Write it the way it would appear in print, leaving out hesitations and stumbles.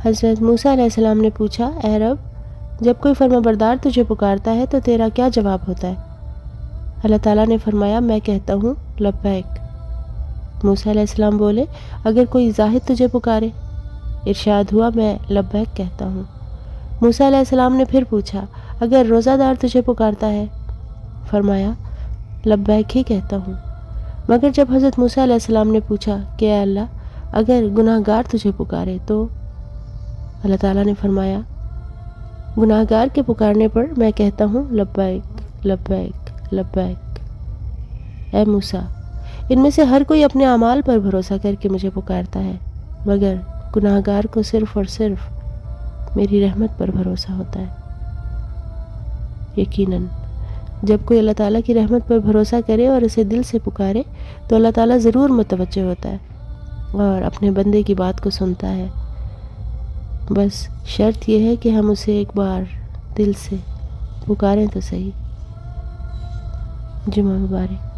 حضرت موسیٰ علیہ السلام نے پوچھا، اے رب، جب کوئی فرما بردار تجھے پکارتا ہے تو تیرا کیا جواب ہوتا ہے؟ اللہ تعالیٰ نے فرمایا، میں کہتا ہوں لبیک۔ موسیٰ علیہ السلام بولے، اگر کوئی زاہد تجھے پکارے؟ ارشاد ہوا، میں لبیک کہتا ہوں۔ موسیٰ علیہ السلام نے پھر پوچھا، اگر روزہ دار تجھے پکارتا ہے؟ فرمایا، لبیک ہی کہتا ہوں۔ مگر جب حضرت موسیٰ علیہ السلام نے پوچھا کہ اے اللہ، اگر گناہ گار تجھے پکارے تو؟ اللہ تعالیٰ نے فرمایا، گناہ گار کے پکارنے پر میں کہتا ہوں لبیک لبیک لبیک۔ اے موسیٰ، ان میں سے ہر کوئی اپنے اعمال پر بھروسہ کر کے مجھے پکارتا ہے، مگر گناہ گار کو صرف اور صرف میری رحمت پر بھروسہ ہوتا ہے۔ یقیناً جب کوئی اللہ تعالیٰ کی رحمت پر بھروسہ کرے اور اسے دل سے پکارے تو اللہ تعالیٰ ضرور متوجہ ہوتا ہے اور اپنے بندے کی بات کو سنتا ہے۔ بس شرط یہ ہے کہ ہم اسے ایک بار دل سے پکاریں تو صحیح۔ جمعہ مبارک۔